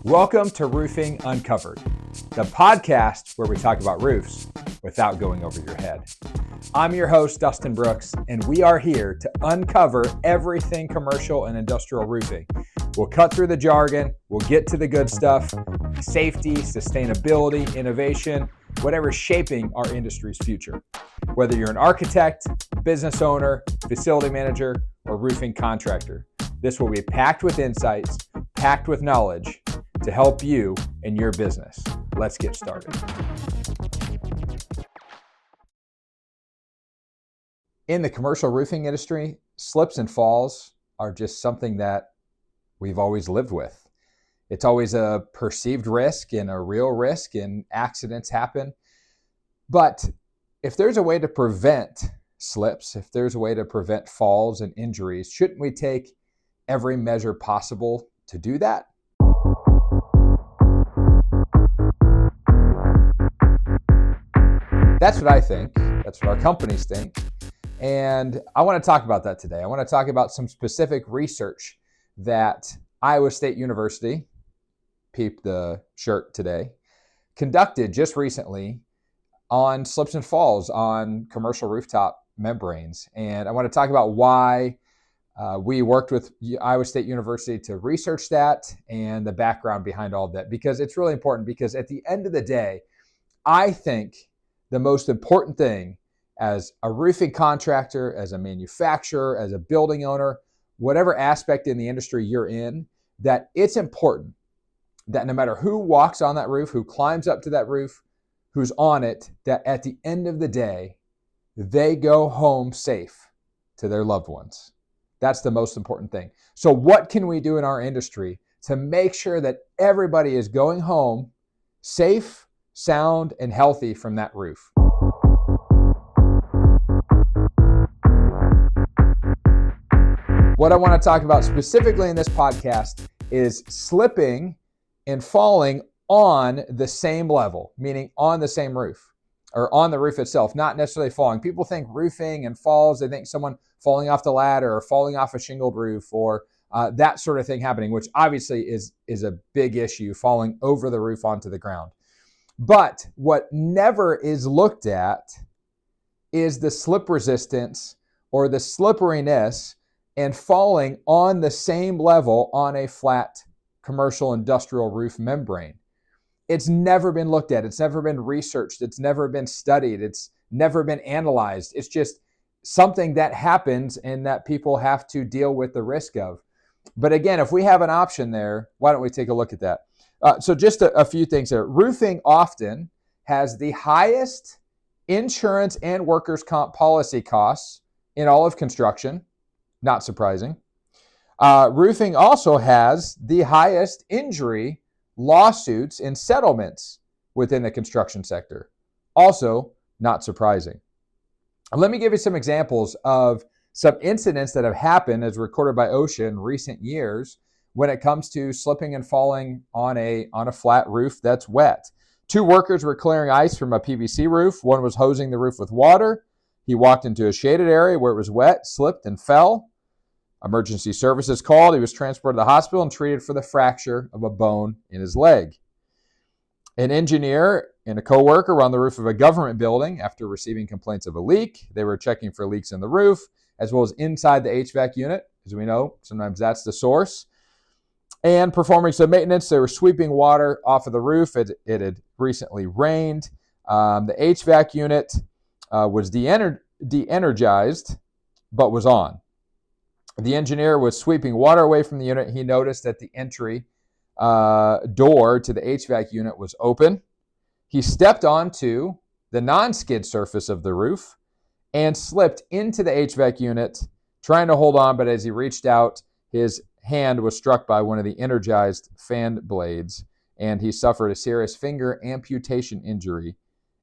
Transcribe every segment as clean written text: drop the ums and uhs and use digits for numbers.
Welcome to Roofing Uncovered, the podcast where we talk about roofs without going over your head. I'm your host, Dustin Brooks, and we are here to uncover everything commercial and industrial roofing. We'll cut through the jargon, we'll get to the good stuff, safety, sustainability, innovation, whatever's shaping our industry's future. Whether you're an architect, business owner, facility manager, or roofing contractor, this will be packed with insights, packed with knowledge to help you in your business. Let's get started. In the commercial roofing industry, slips and falls are just something that we've always lived with. It's always a perceived risk and a real risk, and accidents happen. But if there's a way to prevent slips, if there's a way to prevent falls and injuries, shouldn't we take every measure possible to do that? That's what I think. That's what our companies think. And I want to talk about that today. I want to talk about some specific research that Iowa State University, peep the shirt today, conducted just recently on slips and falls on commercial rooftop membranes. And I want to talk about why we worked with Iowa State University to research that and the background behind all of that, because it's really important. Because at the end of the day, I think the most important thing as a roofing contractor, as a manufacturer, as a building owner, whatever aspect in the industry you're in, that it's important that no matter who walks on that roof, who climbs up to that roof, who's on it, that at the end of the day, they go home safe to their loved ones. That's the most important thing. So what can we do in our industry to make sure that everybody is going home safe, sound, and healthy from that roof? What I want to talk about specifically in this podcast is slipping and falling on the same level, meaning on the same roof or on the roof itself, not necessarily falling. People think roofing and falls, they think someone falling off the ladder or falling off a shingled roof or that sort of thing happening, which obviously is a big issue, falling over the roof onto the ground. But what never is looked at is the slip resistance or the slipperiness and falling on the same level on a flat commercial industrial roof membrane. It's never been looked at. It's never been researched. It's never been studied. It's never been analyzed. It's just something that happens and that people have to deal with the risk of. But again, if we have an option there, why don't we take a look at that? So just a few things there. Roofing often has the highest insurance and workers' comp policy costs in all of construction. Not surprising. Roofing also has the highest injury lawsuits and settlements within the construction sector. Also not surprising. Let me give you some examples of some incidents that have happened as recorded by OSHA in recent years when it comes to slipping and falling on a flat roof that's wet. 2 workers were clearing ice from a PVC roof. One was hosing the roof with water. He walked into a shaded area where it was wet, slipped, and fell. Emergency services called. He was transported to the hospital and treated for the fracture of a bone in his leg. An engineer and a coworker were on the roof of a government building after receiving complaints of a leak. They were checking for leaks in the roof as well as inside the HVAC unit. As we know, sometimes that's the source. And performing some maintenance, they were sweeping water off of the roof. It had recently rained. The HVAC unit was de-energized, but was on. The engineer was sweeping water away from the unit. He noticed that the entry door to the HVAC unit was open. He stepped onto the non-skid surface of the roof and slipped into the HVAC unit, trying to hold on, but as he reached out, his hand was struck by one of the energized fan blades, and he suffered a serious finger amputation injury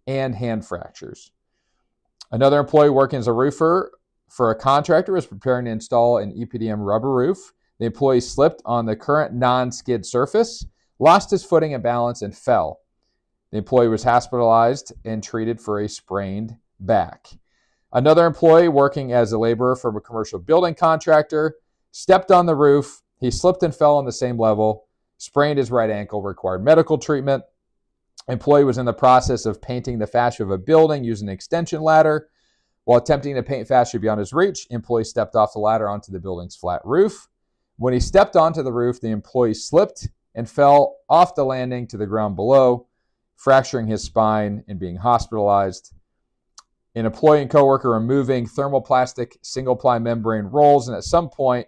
and hand fractures. Another employee working as a roofer for a contractor was preparing to install an EPDM rubber roof. The employee slipped on the current non-skid surface, lost his footing and balance, and fell. The employee was hospitalized and treated for a sprained back. Another employee working as a laborer for a commercial building contractor stepped on the roof. He slipped and fell on the same level, sprained his right ankle, required medical treatment. Employee was in the process of painting the fascia of a building using an extension ladder. While attempting to paint fascia beyond his reach, employee stepped off the ladder onto the building's flat roof. When he stepped onto the roof, the employee slipped and fell off the landing to the ground below, fracturing his spine and being hospitalized. An employee and coworker removing thermoplastic single-ply membrane rolls, and at some point,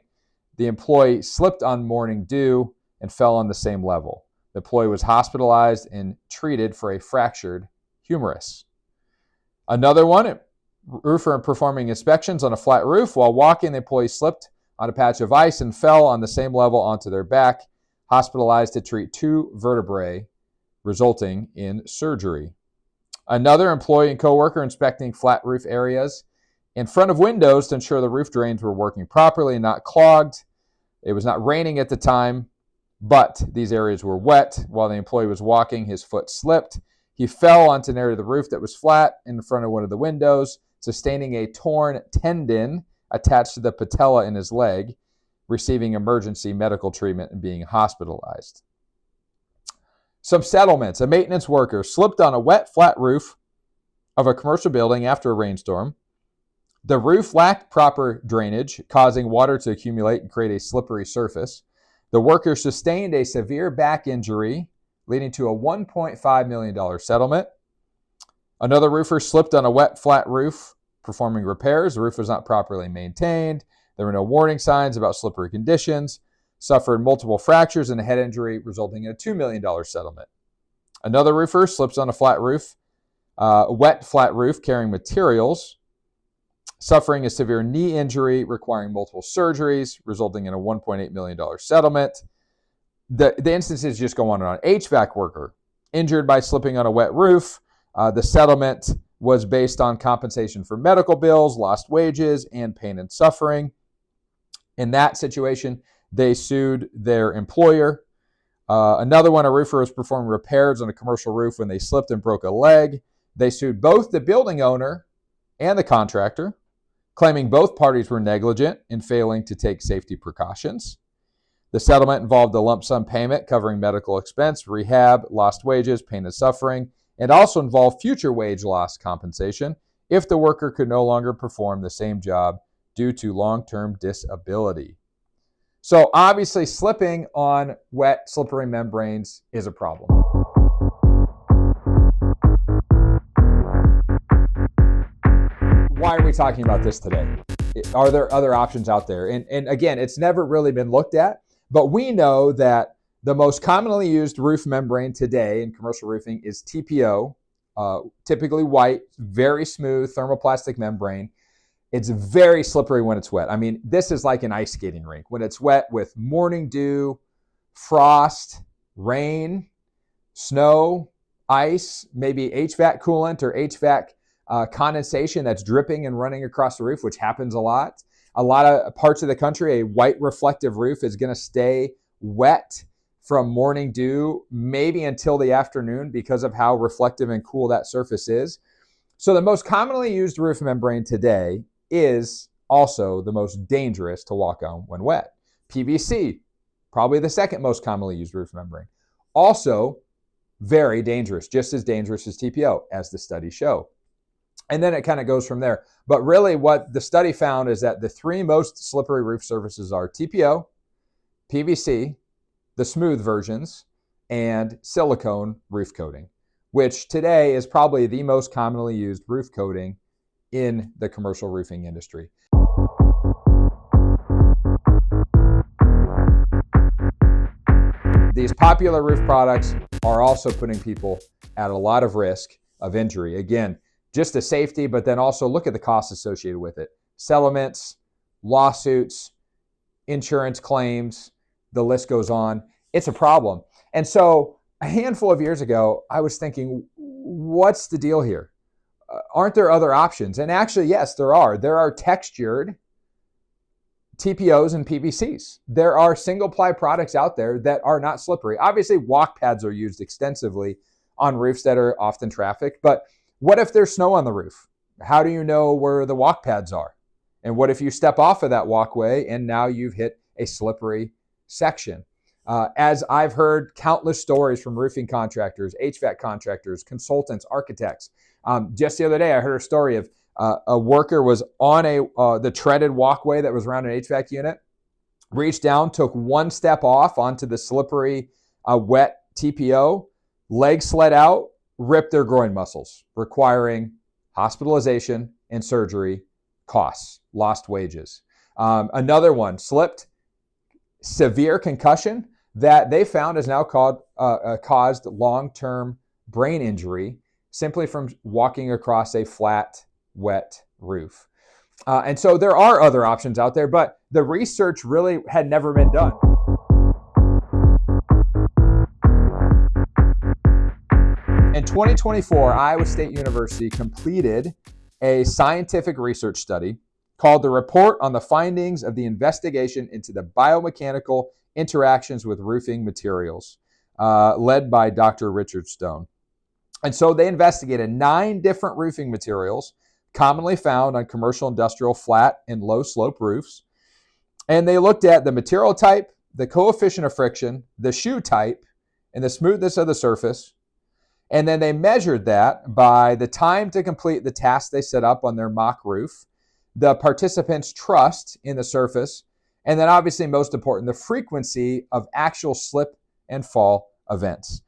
the employee slipped on morning dew and fell on the same level. The employee was hospitalized and treated for a fractured humerus. Another one, roofer performing inspections on a flat roof. While walking, the employee slipped on a patch of ice and fell on the same level onto their back, hospitalized to treat 2 vertebrae, resulting in surgery. Another employee and coworker inspecting flat roof areas in front of windows to ensure the roof drains were working properly and not clogged. It was not raining at the time, but these areas were wet. While the employee was walking, his foot slipped. He fell onto an area of the roof that was flat in front of one of the windows, sustaining a torn tendon attached to the patella in his leg, receiving emergency medical treatment and being hospitalized. Some settlements. A maintenance worker slipped on a wet, flat roof of a commercial building after a rainstorm. The roof lacked proper drainage, causing water to accumulate and create a slippery surface. The worker sustained a severe back injury, leading to a $1.5 million settlement. Another roofer slipped on a wet, flat roof performing repairs. The roof was not properly maintained. There were no warning signs about slippery conditions. Suffered multiple fractures and a head injury, resulting in a $2 million settlement. Another roofer slips on a flat roof, wet flat roof carrying materials, suffering a severe knee injury, requiring multiple surgeries, resulting in a $1.8 million settlement. The instances just go on and on. HVAC worker injured by slipping on a wet roof. The settlement was based on compensation for medical bills, lost wages, and pain and suffering. In that situation, they sued their employer. Another one, a roofer was performing repairs on a commercial roof when they slipped and broke a leg. They sued both the building owner and the contractor, claiming both parties were negligent in failing to take safety precautions. The settlement involved a lump sum payment covering medical expense, rehab, lost wages, pain and suffering, and also involved future wage loss compensation if the worker could no longer perform the same job due to long-term disability. So obviously, slipping on wet, slippery membranes is a problem. Why are we talking about this today? Are there other options out there? And again, it's never really been looked at, but we know that the most commonly used roof membrane today in commercial roofing is TPO, typically white, very smooth thermoplastic membrane. It's very slippery when it's wet. I mean, this is like an ice skating rink. When it's wet with morning dew, frost, rain, snow, ice, maybe HVAC coolant or HVAC condensation that's dripping and running across the roof, which happens a lot. A lot of parts of the country, a white reflective roof is going to stay wet from morning dew, maybe until the afternoon because of how reflective and cool that surface is. So the most commonly used roof membrane today is also the most dangerous to walk on when wet. PVC, probably the second most commonly used roof membrane. Also very dangerous, just as dangerous as TPO, as the studies show. And then it kind of goes from there. But really what the study found is that the 3 most slippery roof surfaces are TPO, PVC, the smooth versions, and silicone roof coating, which today is probably the most commonly used roof coating in the commercial roofing industry. These popular roof products are also putting people at a lot of risk of injury. Again, just the safety, but then also look at the costs associated with it. Settlements, lawsuits, insurance claims, the list goes on. It's a problem. And so a handful of years ago, I was thinking, what's the deal here? Aren't there other options? And actually, yes, there are. There are textured TPOs and PVCs. There are single-ply products out there that are not slippery. Obviously, walk pads are used extensively on roofs that are often trafficked, but what if there's snow on the roof? How do you know where the walk pads are? And what if you step off of that walkway and now you've hit a slippery section? As I've heard countless stories from roofing contractors, HVAC contractors, consultants, architects. Just the other day, I heard a story of a worker was on the treaded walkway that was around an HVAC unit, reached down, took one step off onto the slippery, wet TPO, legs slid out, ripped their groin muscles, requiring hospitalization and surgery, costs, lost wages. Another one slipped, severe concussion that they found has now caused long-term brain injury simply from walking across a flat, wet roof. And so there are other options out there, but the research really had never been done. In 2024, Iowa State University completed a scientific research study called the Report on the Findings of the Investigation into the Biomechanical Interactions with Roofing Materials, led by Dr. Richard Stone. And so they investigated 9 different roofing materials commonly found on commercial, industrial, flat, and low slope roofs. And they looked at the material type, the coefficient of friction, the shoe type, and the smoothness of the surface. And then they measured that by the time to complete the task they set up on their mock roof, the participants' trust in the surface, and then obviously most important, the frequency of actual slip and fall events.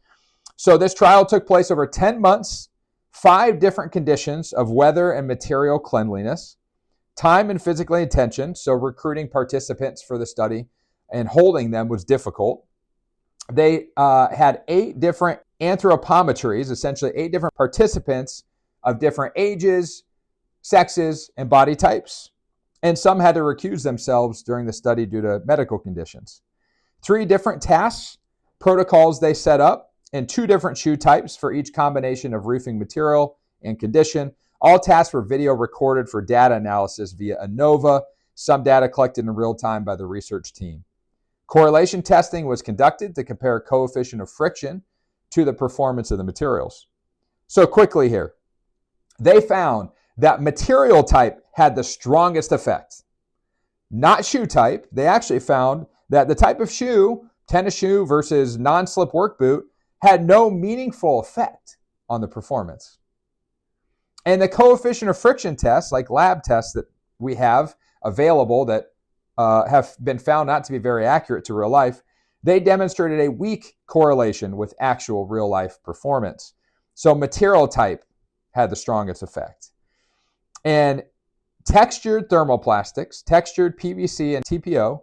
So this trial took place over 10 months, 5 different conditions of weather and material cleanliness, time and physical attention, so recruiting participants for the study and holding them was difficult. They had 8 different anthropometries, essentially 8 different participants of different ages, sexes, and body types. And some had to recuse themselves during the study due to medical conditions. 3 different tasks, protocols they set up, and 2 different shoe types for each combination of roofing material and condition. All tasks were video recorded for data analysis via ANOVA, some data collected in real time by the research team. Correlation testing was conducted to compare coefficient of friction to the performance of the materials. So quickly here, they found that material type had the strongest effect, not shoe type. They actually found that the type of shoe, tennis shoe versus non-slip work boot, had no meaningful effect on the performance. And the coefficient of friction tests, like lab tests that we have available that have been found not to be very accurate to real life, they demonstrated a weak correlation with actual real life performance. So material type had the strongest effect. And textured thermoplastics, textured PVC and TPO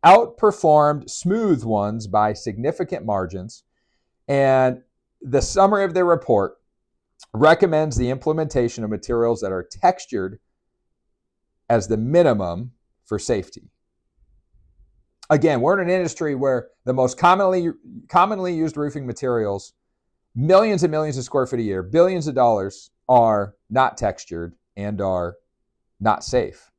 outperformed smooth ones by significant margins. And the summary of their report recommends the implementation of materials that are textured as the minimum for safety. Again, we're in an industry where the most commonly used roofing materials, millions and millions of square feet a year, billions of dollars, are not textured and are not safe.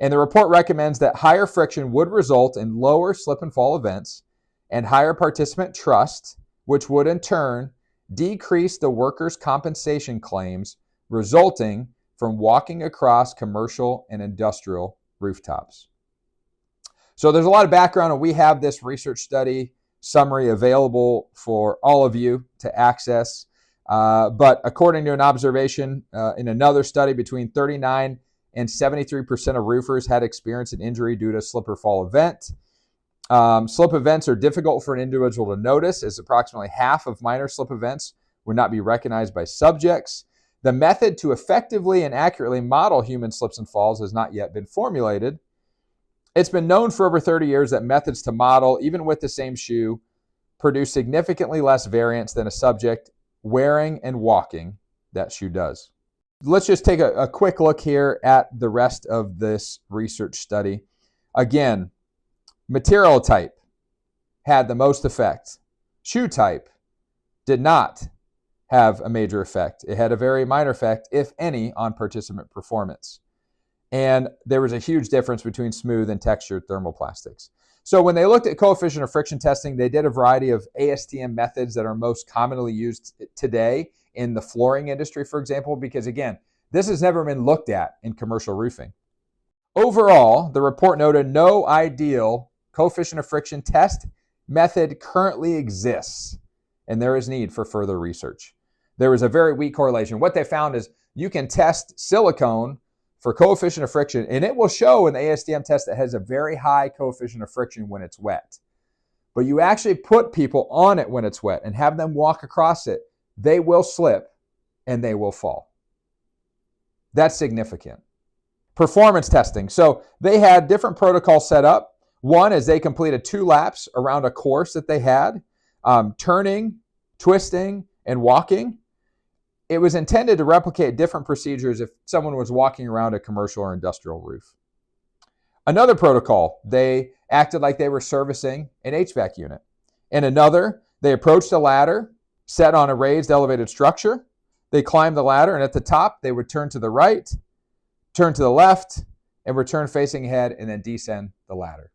And the report recommends that higher friction would result in lower slip and fall events and higher participant trust, which would in turn decrease the workers' compensation claims resulting from walking across commercial and industrial rooftops. So there's a lot of background, and we have this research study summary available for all of you to access. But according to an observation in another study, between 39 and 73% of roofers had experienced an injury due to a slip or fall event. Slip events are difficult for an individual to notice, as approximately half of minor slip events would not be recognized by subjects. The method to effectively and accurately model human slips and falls has not yet been formulated. It's been known for over 30 years that methods to model, even with the same shoe, produce significantly less variance than a subject wearing and walking that shoe does. Let's just take a quick look here at the rest of this research study. Again, material type had the most effect. Shoe type did not have a major effect. It had a very minor effect, if any, on participant performance. And there was a huge difference between smooth and textured thermoplastics. So when they looked at coefficient of friction testing, they did a variety of ASTM methods that are most commonly used today in the flooring industry, for example, because again, this has never been looked at in commercial roofing. Overall, the report noted no ideal coefficient of friction test method currently exists, and there is need for further research. There was a very weak correlation. What they found is you can test silicone for coefficient of friction, and it will show in the ASTM test that it has a very high coefficient of friction when it's wet. But you actually put people on it when it's wet and have them walk across it, they will slip and they will fall. That's significant. Performance testing. So they had different protocols set up. One is they completed 2 laps around a course that they had, turning, twisting, and walking. It was intended to replicate different procedures if someone was walking around a commercial or industrial roof. Another protocol, they acted like they were servicing an HVAC unit. In another, they approached a ladder set on a raised elevated structure. They climbed the ladder, and at the top, they would turn to the right, turn to the left, and return facing ahead, and then descend the ladder.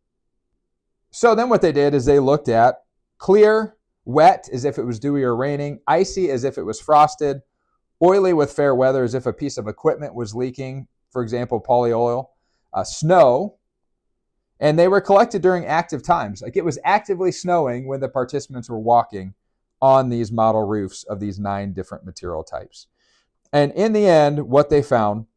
So then what they did is they looked at clear, wet as if it was dewy or raining, icy as if it was frosted, oily with fair weather as if a piece of equipment was leaking, for example, polyoil, snow, and they were collected during active times. Like it was actively snowing when the participants were walking on these model roofs of these 9 different material types. And in the end, what they found,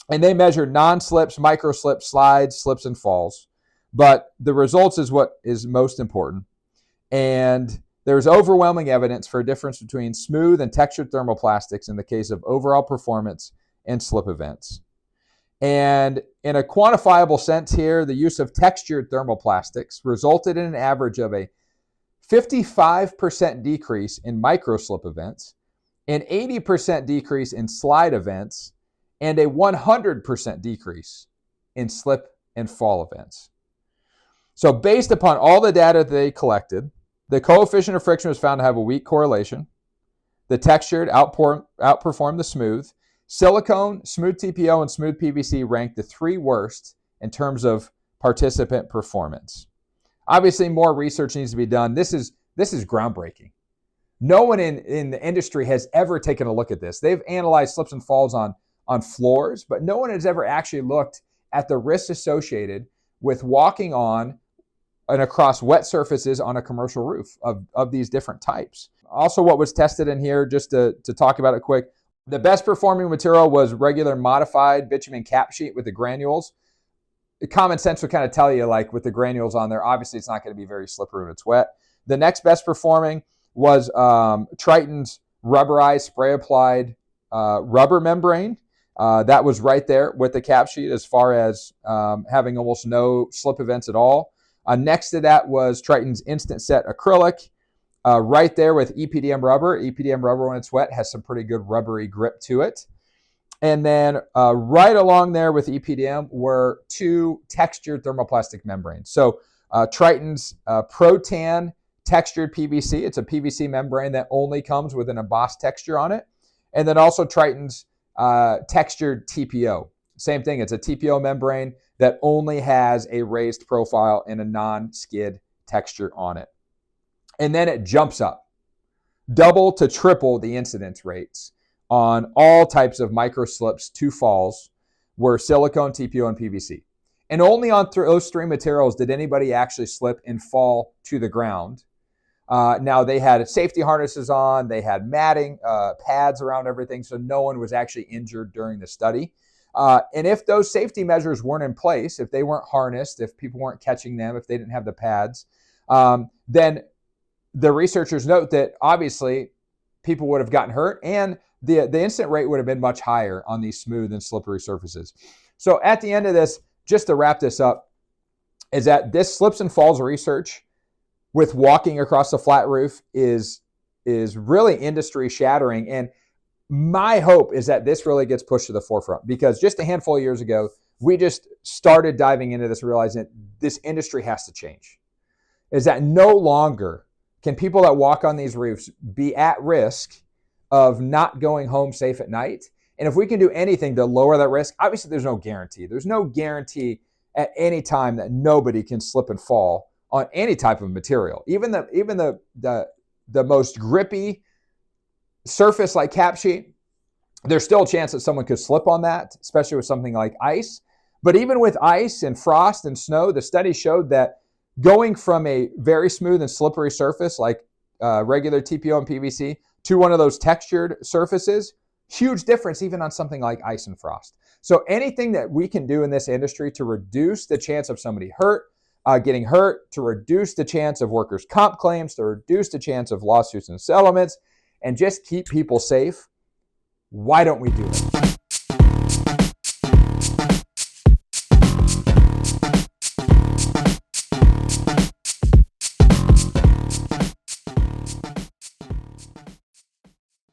and they measured non-slips, micro-slips, slides, slips, and falls, but the results is what is most important. And there's overwhelming evidence for a difference between smooth and textured thermoplastics in the case of overall performance and slip events. And in a quantifiable sense here, the use of textured thermoplastics resulted in an average of a 55% decrease in microslip events, an 80% decrease in slide events, and a 100% decrease in slip and fall events. So based upon all the data they collected, the coefficient of friction was found to have a weak correlation. The textured outperformed the smooth. Silicone, smooth TPO, and smooth PVC ranked the 3 worst in terms of participant performance. Obviously, more research needs to be done. This is groundbreaking. No one in the industry has ever taken a look at this. They've analyzed slips and falls on floors, but no one has ever actually looked at the risks associated with walking on and across wet surfaces on a commercial roof of these different types. Also, what was tested in here, just to talk about it quick, the best performing material was regular modified bitumen cap sheet with the granules. Common sense would kind of tell you, like with the granules on there, obviously it's not going to be very slippery when it's wet. The next best performing was Triton's rubberized spray applied rubber membrane. That was right there with the cap sheet as far as having almost no slip events at all. Next to that was Triton's instant set acrylic. Right there with EPDM rubber. EPDM rubber, when it's wet, has some pretty good rubbery grip to it. And then right along there with EPDM were 2 textured thermoplastic membranes. So Triton's Protan textured PVC. It's a PVC membrane that only comes with an embossed texture on it. And then also Triton's textured TPO. Same thing. It's a TPO membrane that only has a raised profile and a non-skid texture on it. And then it jumps up, double to triple the incidence rates on all types of micro slips to falls were silicone, TPO, and PVC. And only on those 3 materials did anybody actually slip and fall to the ground. Now they had safety harnesses on, they had matting, pads around everything, so no one was actually injured during the study. And if those safety measures weren't in place, if they weren't harnessed, if people weren't catching them, if they didn't have the pads, then the researchers note that obviously people would have gotten hurt and the incident rate would have been much higher on these smooth and slippery surfaces. So at the end of this, just to wrap this up, is that this slips and falls research with walking across a flat roof is really industry shattering. And my hope is that this really gets pushed to the forefront, because just a handful of years ago, we just started diving into this, realizing that this industry has to change. Is that no longer can people that walk on these roofs be at risk of not going home safe at night? And if we can do anything to lower that risk, obviously there's no guarantee. There's no guarantee at any time that nobody can slip and fall on any type of material. Even the most grippy surface like cap sheet, there's still a chance that someone could slip on that, especially with something like ice. But even with ice and frost and snow, the study showed that Going from a very smooth and slippery surface like regular TPO and PVC to one of those textured surfaces, huge difference even on something like ice and frost. So anything that we can do in this industry to reduce the chance of somebody getting hurt, to reduce the chance of workers' comp claims, to reduce the chance of lawsuits and settlements, and just keep people safe, why don't we do it?